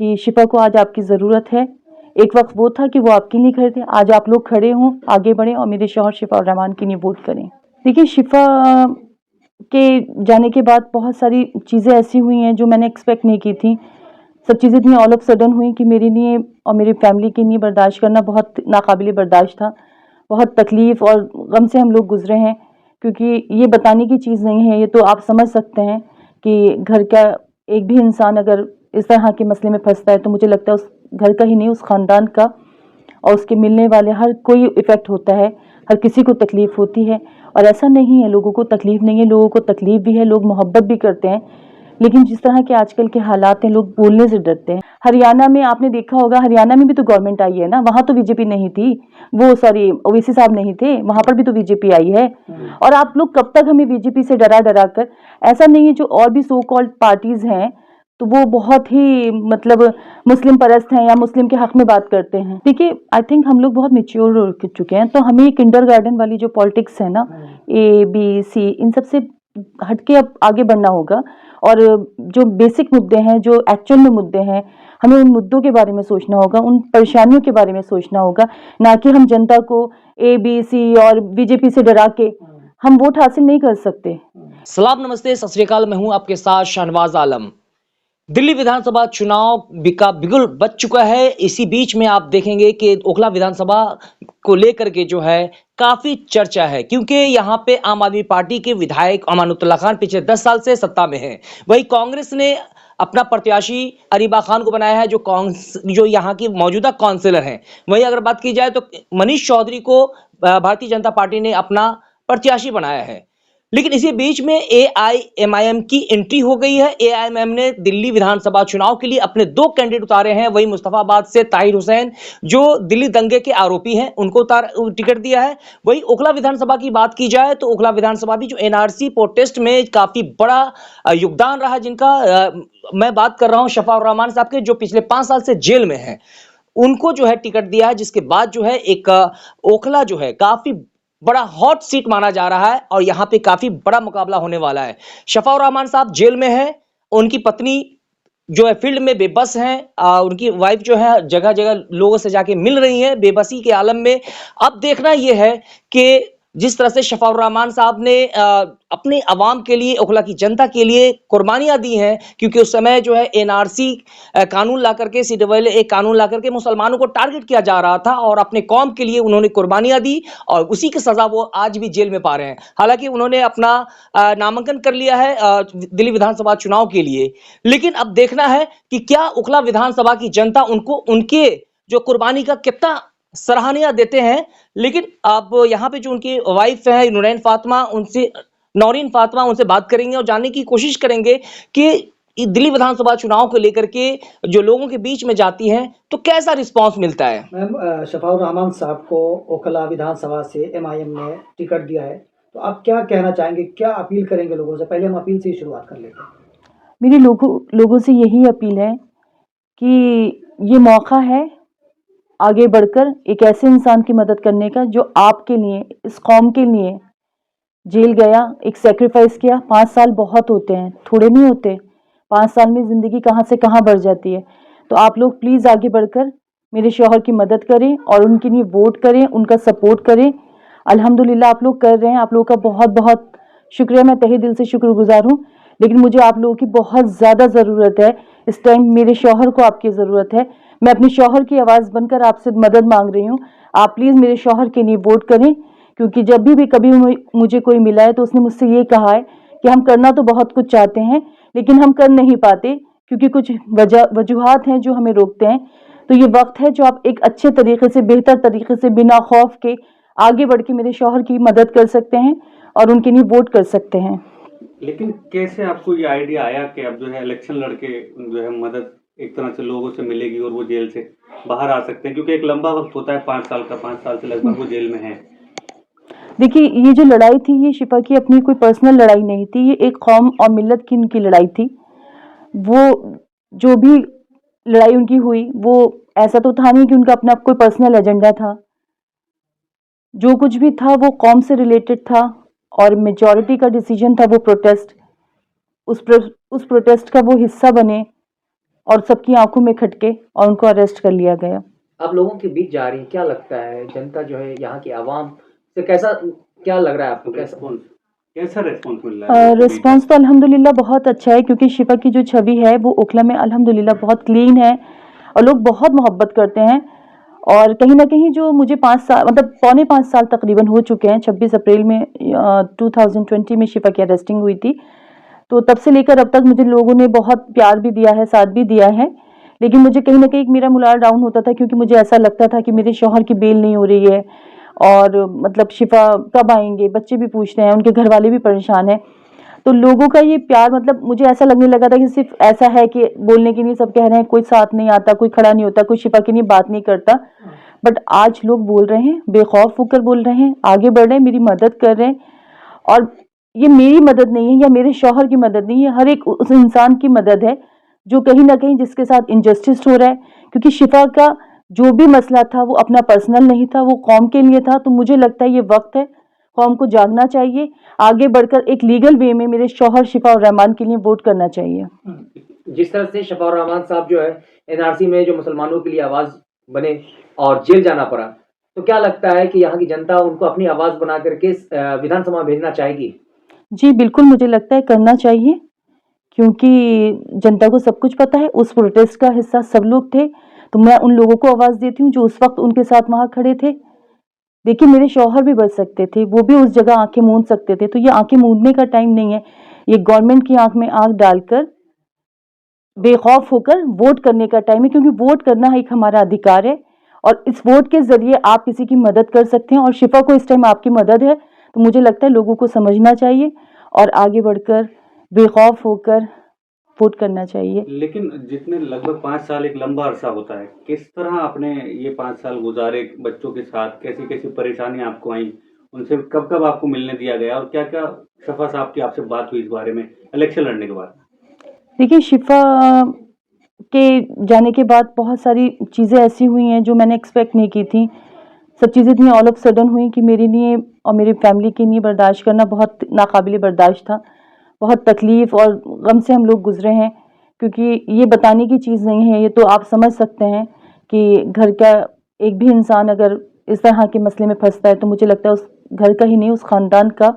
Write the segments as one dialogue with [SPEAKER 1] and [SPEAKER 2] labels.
[SPEAKER 1] कि शिफा को आज आपकी ज़रूरत है। एक वक्त वो था कि वो आपके लिए खड़े थे, आज आप लोग खड़े हों, आगे बढ़ें और मेरे शौहर शिफा और रहमान के लिए वोट करें। देखिए, शिफा के जाने के बाद बहुत सारी चीज़ें ऐसी हुई हैं जो मैंने एक्सपेक्ट नहीं की थी। सब चीज़ें इतनी ऑल ऑफ सडन हुई कि मेरे लिए और मेरी फैमिली के लिए बर्दाश्त करना बहुत नाकाबिले बर्दाश्त था। बहुत तकलीफ़ और गम से हम लोग गुजरे हैं, क्योंकि ये बताने की चीज़ नहीं है, ये तो आप समझ सकते हैं कि घर का एक भी इंसान अगर इस तरह के मसले में फंसता है तो मुझे लगता है उस घर का ही नहीं, उस ख़ानदान का और उसके मिलने वाले हर कोई इफ़ेक्ट होता है, हर किसी को तकलीफ़ होती है। और ऐसा नहीं है लोगों को तकलीफ़ नहीं है, लोगों को तकलीफ़ भी है, लोग मोहब्बत भी करते हैं, लेकिन जिस तरह के आजकल के हालात हैं, लोग बोलने से डरते हैं। हरियाणा में आपने देखा होगा, हरियाणा में भी तो गवर्नमेंट आई है ना, वहाँ तो बीजेपी नहीं थी, वो सॉरी ओवैसी साहब नहीं थे, वहाँ पर भी तो बीजेपी आई है। और आप लोग कब तक हमें बीजेपी से डरा डरा कर, ऐसा नहीं है जो और भी सो कॉल्ड पार्टीज़ हैं तो वो बहुत ही मतलब मुस्लिम परस्त हैं या मुस्लिम के हक में बात करते हैं। देखिए, आई थिंक हम लोग बहुत मैच्योर हो चुके हैं, तो हमें किंडरगार्टन वाली जो पॉलिटिक्स है ना, ए बी सी, इन सब से हटके अब आगे बढ़ना होगा और जो बेसिक मुद्दे हैं, जो एक्चुअल में मुद्दे हैं, हमें उन मुद्दों के बारे में सोचना होगा, उन परेशानियों के बारे में सोचना होगा, ना कि हम जनता को ए बी सी और बीजेपी से डरा के हम वोट हासिल नहीं कर सकते।
[SPEAKER 2] सलाम, नमस्ते, सत श्री अकाल। मैं हूं आपके साथ शाहनवाज आलम। दिल्ली विधानसभा चुनाव का बिगुल बज चुका है। इसी बीच में आप देखेंगे कि ओखला विधानसभा को लेकर के जो है काफी चर्चा है, क्योंकि यहां पे आम आदमी पार्टी के विधायक अमानुल्लाह खान पिछले 10 साल से सत्ता में हैं। वही कांग्रेस ने अपना प्रत्याशी अरीबा खान को बनाया है, जो यहाँ की मौजूदा काउंसिलर हैं। वहीं अगर बात की जाए तो मनीष चौधरी को भारतीय जनता पार्टी ने अपना प्रत्याशी बनाया है। लेकिन इसी बीच में एआईएमआईएम की एंट्री हो गई है। एआईएमआईएम ने दिल्ली विधानसभा चुनाव के लिए अपने 2 कैंडिडेट उतारे हैं। वही मुस्तफाबाद से ताहिर हुसैन, जो दिल्ली दंगे के आरोपी हैं, उनको टिकट दिया है। वही ओखला विधानसभा की बात की जाए तो ओखला विधानसभा भी जो एनआरसी प्रोटेस्ट में काफी बड़ा योगदान रहा, जिनका मैं बात कर रहा हूं शफा रहमान साहब के, जो पिछले 5 साल से जेल में है, उनको जो है टिकट दिया है। जिसके बाद जो है एक ओखला जो है काफी बड़ा हॉट सीट माना जा रहा है और यहां पे काफी बड़ा मुकाबला होने वाला है। शफा रहमान साहब जेल में है, उनकी पत्नी जो है फील्ड में बेबस हैं, उनकी वाइफ जो है जगह जगह लोगों से जाके मिल रही है बेबसी के आलम में। अब देखना यह है कि जिस तरह से शफा रहमान साहब ने अपने अवाम के लिए, ओखला की जनता के लिए कुर्बानियां दी हैं, क्योंकि उस समय जो है एनआरसी कानून ला करके, सीडब्ल्यूए एक कानून ला करके मुसलमानों को टारगेट किया जा रहा था और अपने कौम के लिए उन्होंने कुर्बानियां दी और उसी की सजा वो आज भी जेल में पा रहे हैं। हालांकि उन्होंने अपना नामांकन कर लिया है दिल्ली विधानसभा चुनाव के लिए, लेकिन अब देखना है कि क्या ओखला विधानसभा की जनता उनको उनके जो कुर्बानी का कितना सराहनीय देते हैं। लेकिन अब यहाँ पे जो उनकी वाइफ है नौरीन फातिमा, उनसे बात करेंगे और जानने की कोशिश करेंगे कि दिल्ली विधानसभा चुनाव को लेकर के जो लोगों के बीच में जाती हैं तो कैसा रिस्पांस मिलता है।
[SPEAKER 3] मैम, शफा रहमान साहब को ओखला विधानसभा से एमआईएम ने टिकट दिया है, तो आप क्या कहना चाहेंगे, क्या अपील करेंगे लोगों से? पहले हम अपील से ही शुरुआत कर लेते हैं।
[SPEAKER 1] मेरी लोगों से यही अपील है कि ये मौका है आगे बढ़कर एक ऐसे इंसान की मदद करने का जो आपके लिए, इस कौम के लिए जेल गया, एक सेक्रीफाइस किया। 5 साल बहुत होते हैं, थोड़े नहीं होते। 5 साल में ज़िंदगी कहाँ से कहाँ बढ़ जाती है। तो आप लोग प्लीज़ आगे बढ़कर मेरे शौहर की मदद करें और उनके लिए वोट करें, उनका सपोर्ट करें। अल्हम्दुलिल्लाह आप लोग कर रहे हैं, आप लोगों का बहुत बहुत शुक्रिया, मैं तहे दिल से शुक्रगुजार हूँ। लेकिन मुझे आप लोगों की बहुत ज़्यादा ज़रूरत है। इस टाइम मेरे शौहर को आपकी ज़रूरत है। मैं अपने शौहर की आवाज़ बनकर आपसे मदद मांग रही हूँ। आप प्लीज़ मेरे शौहर के लिए वोट करें, क्योंकि जब भी कभी मुझे कोई मिला है तो उसने मुझसे ये कहा है कि हम करना तो बहुत कुछ चाहते हैं लेकिन हम कर नहीं पाते, क्योंकि कुछ वजूहात हैं जो हमें रोकते हैं। तो ये वक्त है जो आप एक अच्छे तरीके से, बेहतर तरीके से, बिना खौफ के आगे बढ़ के मेरे शौहर की मदद कर सकते हैं और उनके लिए वोट कर सकते हैं।
[SPEAKER 4] लेकिन कैसे आपको ये आइडिया आया कि अब जो है इलेक्शन लड़के जो है मदद एक तरह से लोगों से मिलेगी और वो जेल से बाहर आ सकते हैं, क्योंकि एक लंबा वक्त होता है 5 साल का, 5 साल से लगभग वो जेल में है।
[SPEAKER 1] देखिए, ये जो लड़ाई थी, ये शिफा की अपनी कोई पर्सनल लड़ाई नहीं थी, ये एक कौम और मिल्लत की उनकी लड़ाई थी। वो जो भी लड़ाई उनकी हुई, वो ऐसा तो था नहीं कि उनका अपना कोई पर्सनल एजेंडा था। जो कुछ भी था वो कौम से रिलेटेड था और मेजॉरिटी का डिसीजन था वो प्रोटेस्ट। उस प्रोटेस्ट का वो हिस्सा बने, और सबकी आंखों में खटके और उनको अरेस्ट कर लिया गया।
[SPEAKER 2] आप लोगों के बीच जा रही हैं, क्या लगता है जनता जो है यहाँ की आवाम से कैसा, क्या लग रहा है आपको, कैसा?
[SPEAKER 4] रेस्पॉन्स कैसा रेस्पॉन्स मिल रहा है लोगों के बीच?
[SPEAKER 1] रिस्पांस तो अल्हम्दुलिल्लाह बहुत अच्छा है, क्योंकि शिफा की जो छवि है वो ओखला में अल्हम्दुलिल्लाह बहुत क्लीन है और लोग बहुत मोहब्बत करते हैं। और कहीं ना कहीं जो मुझे 5 साल मतलब पौने 5 साल तकरीबन हो चुके हैं, 26 अप्रैल में 2020 में शिफा की अरेस्टिंग हुई थी, तो तब से लेकर अब तक मुझे लोगों ने बहुत प्यार भी दिया है, साथ भी दिया है। लेकिन मुझे कहीं ना कहीं एक मेरा मोराल डाउन होता था, क्योंकि मुझे ऐसा लगता था कि मेरे शौहर की बेल नहीं हो रही है और मतलब शिफा कब आएंगे, बच्चे भी पूछ रहे हैं, उनके घर वाले भी परेशान हैं। तो लोगों का ये प्यार, मतलब मुझे ऐसा लगने लगा था कि सिर्फ ऐसा है कि बोलने के लिए सब कह रहे हैं, कोई साथ नहीं आता, कोई खड़ा नहीं होता, कोई शिफा के लिए बात नहीं करता। बट आज लोग बोल रहे हैं, बेखौफ होकर बोल रहे हैं, आगे बढ़ रहे हैं, मेरी मदद कर रहे हैं। और ये मेरी मदद नहीं है या मेरे शौहर की मदद नहीं है, हर एक उस इंसान की मदद है जो कहीं ना कहीं जिसके साथ इनजस्टिस हो रहा है। क्योंकि शिफा का जो भी मसला था वो अपना पर्सनल नहीं था, वो कौम के लिए था। तो मुझे लगता है ये वक्त है, कौम को जागना चाहिए, आगे बढ़कर एक लीगल वे में मेरे शौहर शिफा और रहमान के लिए वोट करना चाहिए।
[SPEAKER 2] जिस तरह से शफा रहमान साहब जो है एनआरसी में जो मुसलमानों के लिए आवाज बने और जेल जाना पड़ा, तो क्या लगता है कि यहाँ की जनता उनको अपनी आवाज बना करके विधानसभा में भेजना चाहेगी?
[SPEAKER 1] जी बिल्कुल, मुझे लगता है करना चाहिए, क्योंकि जनता को सब कुछ पता है, उस प्रोटेस्ट का हिस्सा सब लोग थे। तो मैं उन लोगों को आवाज़ देती हूँ जो उस वक्त उनके साथ वहाँ खड़े थे। देखिए मेरे शौहर भी बच सकते थे, वो भी उस जगह आंखें मूंद सकते थे। तो ये आंखें मूंदने का टाइम नहीं है, ये गवर्नमेंट की आंख में आंख डालकर बेखौफ होकर वोट करने का टाइम है, क्योंकि वोट करना एक हमारा अधिकार है और इस वोट के जरिए आप किसी की मदद कर सकते हैं। और शिफा को इस टाइम आपकी मदद है, तो मुझे लगता है लोगों को समझना चाहिए और आगे बढ़कर बेखौफ होकर वोट करना चाहिए।
[SPEAKER 4] लेकिन जितने लगभग 5 साल एक लंबा अरसा होता है, किस तरह आपने ये 5 साल गुजारे बच्चों के साथ, कैसी कैसी परेशानी आपको आई, उनसे कब कब आपको मिलने दिया गया और क्या क्या शफा साहब की आपसे बात हुई इस बारे में इलेक्शन लड़ने के बाद?
[SPEAKER 1] देखिए शिफा के जाने के बाद बहुत सारी चीज़ें ऐसी हुई हैं जो मैंने एक्सपेक्ट नहीं की थी। सब चीज़ें इतनी ऑल ऑफ सडन हुई कि मेरे लिए और मेरी फैमिली के लिए बर्दाश्त करना बहुत नाकाबिले बर्दाश्त था। बहुत तकलीफ़ और गम से हम लोग गुजरे हैं, क्योंकि ये बताने की चीज़ नहीं है। ये तो आप समझ सकते हैं कि घर का एक भी इंसान अगर इस तरह के मसले में फंसता है, तो मुझे लगता है उस घर का ही नहीं, उस ख़ानदान का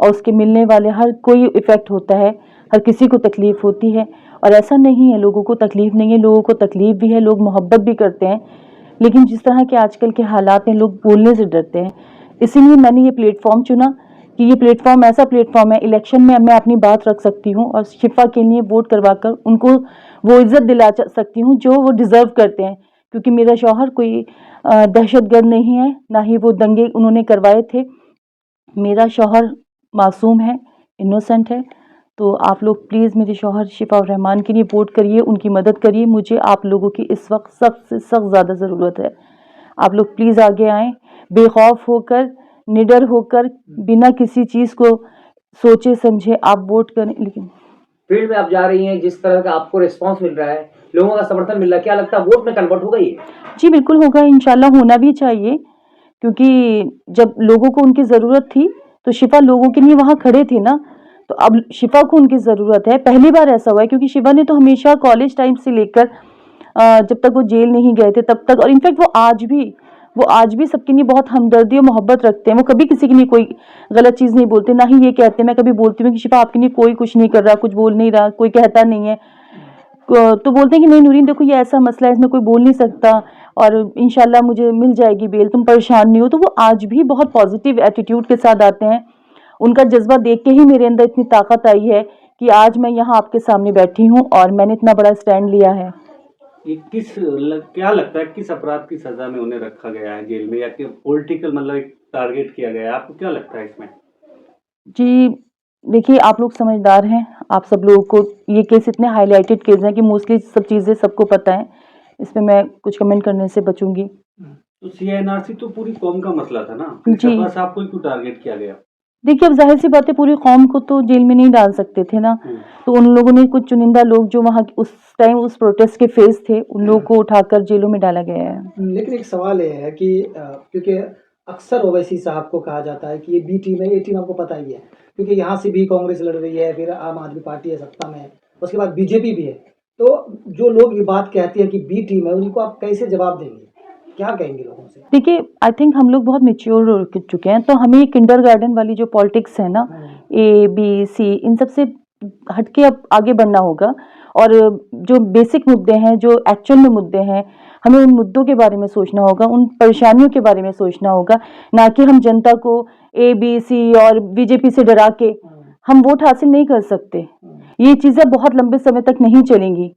[SPEAKER 1] और उसके मिलने वाले हर कोई इफ़ेक्ट होता है, हर किसी को तकलीफ़ होती है। और ऐसा नहीं है लोगों को तकलीफ़ नहीं है, लोगों को तकलीफ़ भी है, लोग मोहब्बत भी करते हैं। लेकिन जिस तरह के आजकल के हालात हैं, लोग बोलने से डरते हैं। इसीलिए मैंने ये प्लेटफॉर्म चुना कि ये प्लेटफॉर्म ऐसा प्लेटफॉर्म है, इलेक्शन में मैं अपनी बात रख सकती हूँ और शिफा के लिए वोट करवाकर उनको वो इज़्ज़त दिला सकती हूँ जो वो डिज़र्व करते हैं। क्योंकि मेरा शौहर कोई दहशतगर्द नहीं है, ना ही वो दंगे उन्होंने करवाए थे। मेरा शौहर मासूम है, इनोसेंट है। तो आप लोग प्लीज़ मेरे शौहर शिफा और रहमान के लिए वोट करिए, उनकी मदद करिए। मुझे आप लोगों की इस वक्त सख्त से सख्त ज़्यादा ज़रूरत है। आप लोग प्लीज़ आगे आएँ, बेखौफ होकर, निडर होकर, बिना किसी चीज़ को सोचे समझे आप वोट करें। लेकिन
[SPEAKER 2] फील्ड में आप जा रही हैं, जिस तरह का आपको रिस्पांस मिल रहा है, लोगों का समर्थन मिल रहा है, क्या लगता है वोट में कन्वर्ट होगा ये?
[SPEAKER 1] जी बिल्कुल होगा, इंशाल्लाह होना भी चाहिए, क्योंकि जब लोगों को उनकी ज़रूरत थी तो शिफा लोगों के लिए वहाँ खड़े थे ना। तो अब शिफा को उनकी ज़रूरत है। पहली बार ऐसा हुआ है, क्योंकि शिफा ने तो हमेशा कॉलेज टाइम से लेकर जब तक वो जेल नहीं गए थे तब तक, और इनफैक्ट वो आज भी सबके लिए बहुत हमदर्दी और मोहब्बत रखते हैं। वो कभी किसी के लिए कोई गलत चीज़ नहीं बोलते, ना ही ये कहते। मैं कभी बोलती हूँ कि शिफा आपके लिए कोई कुछ नहीं कर रहा, कुछ बोल नहीं रहा, कोई कहता नहीं है, तो बोलते हैं कि नहीं नूरीन देखो ये ऐसा मसला है, इसमें कोई बोल नहीं सकता और इंशाल्लाह मुझे मिल जाएगी बेल, तुम परेशान नहीं हो। तो वो आज भी बहुत पॉजिटिव एटीट्यूड के साथ आते हैं। उनका जज्बा देख के ही मेरे अंदर इतनी ताकत आई है कि आज मैं यहाँ आपके सामने बैठी हूँ और मैंने इतना बड़ा स्टैंड लिया है।
[SPEAKER 4] ये क्या लगता है किस अपराध की सजा में उन्हें रखा गया है जेल में, या कि पॉलिटिकल मतलब एक टारगेट किया गया है? आपको क्या लगता है इसमें?
[SPEAKER 1] जी देखिए आप लोग समझदार हैं, आप सब लोगों को ये केस इतने हाईलाइटेड केस हैं कि मोस्टली सब चीज़ें सबको पता है। इसमें मैं कुछ कमेंट करने से बचूंगी।
[SPEAKER 4] तो सीएनआरसी तो पूरी कौम का मसला था ना,
[SPEAKER 1] जी।
[SPEAKER 4] शफा साहब को क्यों टारगेट किया गया?
[SPEAKER 1] देखिए अब जाहिर सी बात है, पूरी कौम को तो जेल में नहीं डाल सकते थे ना। तो उन लोगों ने कुछ चुनिंदा लोग जो वहाँ उस टाइम उस प्रोटेस्ट के फेस थे, उन लोगों को उठाकर जेलों में डाला गया है।
[SPEAKER 3] लेकिन एक सवाल ये है कि क्योंकि अक्सर ओवैसी साहब को कहा जाता है कि ये बी टीम है, ये टीम आपको पता ही है, क्योंकि यहाँ से भी कांग्रेस लड़ रही है, फिर आम आदमी पार्टी है सत्ता में, उसके बाद बीजेपी भी है। तो जो लोग ये बात कहते हैं कि बी टीम है, उनको आप कैसे जवाब देंगे, क्या कहेंगे लोगों से?
[SPEAKER 1] देखिए, आई थिंक हम लोग बहुत मैच्योर हो चुके हैं, तो हमें ये किंडरगार्टन वाली जो पॉलिटिक्स है ना, ए बी सी, इन सब से हटके अब आगे बढ़ना होगा। और जो बेसिक मुद्दे हैं, जो एक्चुअल में मुद्दे हैं, हमें उन मुद्दों के बारे में सोचना होगा, उन परेशानियों के बारे में सोचना होगा, ना कि हम जनता को ए बी सी और बीजेपी से डरा के हम वोट हासिल नहीं कर सकते। ये चीज़ें बहुत लंबे समय तक नहीं चलेंगी।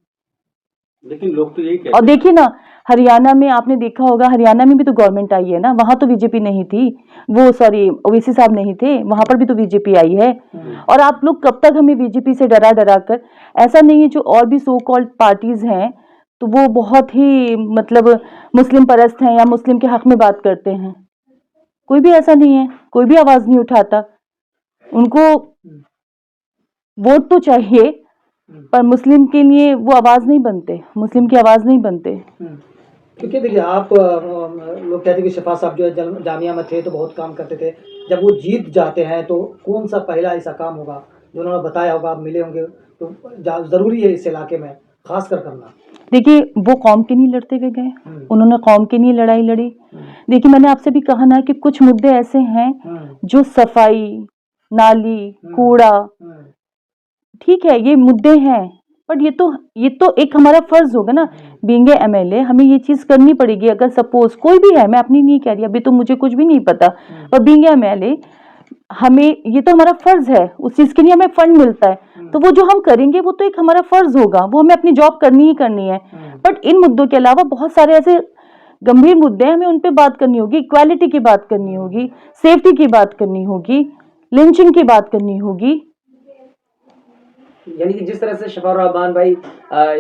[SPEAKER 4] लेकिन लोग तो यही कहते
[SPEAKER 1] और
[SPEAKER 4] हैं।
[SPEAKER 1] देखिए ना, हरियाणा में आपने देखा होगा, हरियाणा में भी तो गवर्नमेंट आई है ना, वहां तो बीजेपी नहीं थी, वो सॉरी ओवैसी साहब नहीं थे, वहां पर भी तो बीजेपी आई है। और आप लोग कब तक हमें बीजेपी से डरा डरा कर, ऐसा नहीं है, जो और भी सो कॉल्ड पार्टीज हैं तो वो बहुत ही मतलब मुस्लिम परस्त हैं या मुस्लिम के हक में बात करते हैं। कोई भी ऐसा नहीं है, कोई भी आवाज नहीं उठाता। उनको वोट तो चाहिए, पर मुस्लिम के लिए वो आवाज नहीं बनते, मुस्लिम की आवाज नहीं बनते।
[SPEAKER 3] क्योंकि देखिए आप लोग कहते हैं कि शिफा साहब जो है जामिया में थे तो बहुत काम करते थे, जब वो जीत जाते हैं तो कौन सा पहला ऐसा काम होगा जो उन्होंने बताया होगा, आप मिले होंगे, तो ज़रूरी है इस इलाके में खास कर करना?
[SPEAKER 1] देखिए, वो कौम के लिए लड़ते हुए गए, उन्होंने कौम के लिए लड़ाई लड़ी। देखिए, मैंने आपसे भी कहा ना कि कुछ मुद्दे ऐसे हैं जो सफाई, नाली, कूड़ा, ठीक है, ये मुद्दे हैं, बट ये तो एक हमारा फर्ज होगा ना, बीइंग ए एमएलए हमें ये चीज करनी पड़ेगी। अगर सपोज कोई भी है, मैं अपनी नहीं कह रही, अभी तो मुझे कुछ भी नहीं पता, पर बीइंग ए एमएलए हमें ये तो हमारा फर्ज है, उस चीज के लिए हमें फंड मिलता है, तो वो जो हम करेंगे वो तो एक हमारा फर्ज होगा, वो हमें अपनी जॉब करनी ही करनी है। बट इन मुद्दों के अलावा बहुत सारे ऐसे गंभीर मुद्दे हैं, हमें उन पे बात करनी होगी, इक्वालिटी की बात करनी होगी, सेफ्टी की बात करनी होगी, लिंचिंग की बात करनी होगी।
[SPEAKER 2] यानी कि जिस तरह से शफाउर रहमान भाई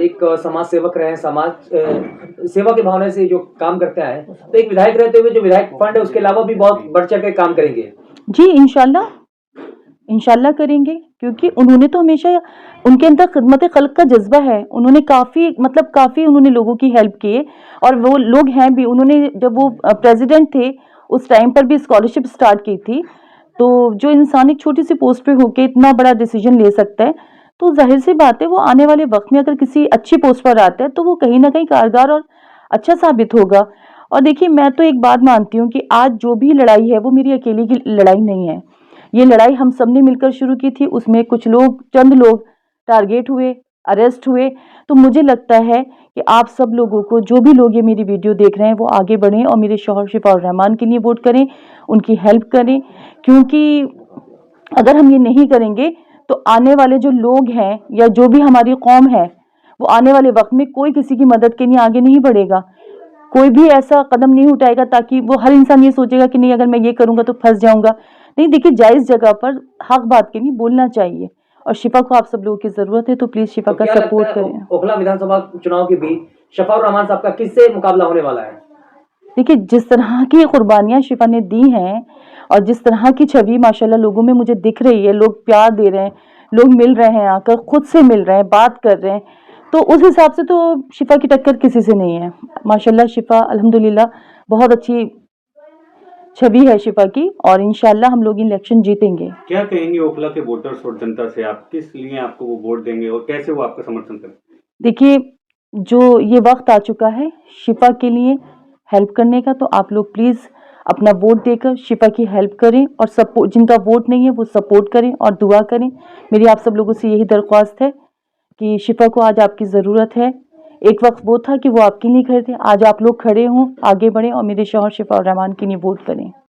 [SPEAKER 2] एक समाज सेवक रहे हैं, समाज सेवा की भावना से जो काम करते हैं, तो एक विधायक रहते हुए जो विधायक फंड है उसके अलावा भी बहुत बढ़ चढ़ के काम करेंगे।
[SPEAKER 1] जी इंशाल्लाह, इंशाल्लाह करेंगे, क्योंकि उन्होंने तो हमेशा, उनके अंदर खिदमत खल्क का जज्बा है, उन्होंने काफ़ी उन्होंने लोगों की हेल्प की है, और वो लोग हैं भी। उन्होंने जब वो प्रेसिडेंट थे उस टाइम पर भी स्कॉलरशिप स्टार्ट की थी, तो जो इंसान एक छोटी सी पोस्ट पे होके इतना बड़ा डिसीजन ले सकता है, तो जाहिर सी बात है वो आने वाले वक्त में अगर किसी अच्छी पोस्ट पर आता है तो वो कहीं ना कहीं कारगर और अच्छा साबित होगा। और देखिए, मैं तो एक बात मानती हूँ कि आज जो भी लड़ाई है वो मेरी अकेली की लड़ाई नहीं है, ये लड़ाई हम सब ने मिलकर शुरू की थी। उसमें कुछ लोग, चंद लोग टारगेट हुए, अरेस्ट हुए, तो मुझे लगता है कि आप सब लोगों को, जो भी लोग ये मेरी वीडियो देख रहे हैं, वो आगे बढ़ें और मेरे शौहर शिफाउर रहमान के लिए वोट करें, उनकी हेल्प करें, क्योंकि अगर हम ये नहीं करेंगे तो आने वाले जो लोग हैं या जो भी हमारी कौम है, वो आने वाले वक्त में कोई किसी की मदद के लिए आगे नहीं बढ़ेगा, कोई भी ऐसा कदम नहीं उठाएगा ताकि वो, हर इंसान ये सोचेगा कि नहीं अगर मैं ये करूंगा तो फंस जाऊंगा। नहीं, देखिए, जायज जगह पर हक बात के लिए बोलना चाहिए, और शिफा को आप सब लोगों की जरूरत है, तो प्लीज शिफा
[SPEAKER 2] तो
[SPEAKER 1] का
[SPEAKER 2] क्या
[SPEAKER 1] सपोर्ट
[SPEAKER 2] लगता है
[SPEAKER 1] करें।
[SPEAKER 2] ओखला विधानसभा चुनाव के बीच शफाउर रहमान साहब का किससे मुकाबला होने वाला है?
[SPEAKER 1] देखिए, जिस तरह की कुर्बानियां शिफा ने दी हैं और जिस तरह की छवि माशाल्लाह लोगों में मुझे दिख रही है, लोग प्यार दे रहे हैं, लोग मिल रहे हैं, आकर खुद से मिल रहे हैं, बात कर रहे हैं, तो उस हिसाब से तो शिफा की टक्कर किसी से नहीं है। माशाल्लाह शिफा अल्हम्दुलिल्लाह बहुत अच्छी छवि है शिफा की, और इंशाल्लाह हम लोग इलेक्शन जीतेंगे।
[SPEAKER 4] क्या कहेंगे ओखला के वोटर्स और जनता से, आप किस लिए आपको वो वोट देंगे और कैसे वो आपका समर्थन करें?
[SPEAKER 1] देखिए, जो ये वक्त आ चुका है शिफा के लिए हेल्प करने का, तो आप लोग प्लीज़ अपना वोट देकर शिफा की हेल्प करें, और सपोर्ट, जिनका वोट नहीं है वो सपोर्ट करें और दुआ करें। मेरी आप सब लोगों से यही दरख्वास्त है कि शिफा को आज आपकी ज़रूरत है। एक वक्त वो था कि वो आपके लिए खड़े थे, आज आप लोग खड़े हों, आगे बढ़ें और मेरे शौहर शिफाउर रहमान के लिए वोट करें।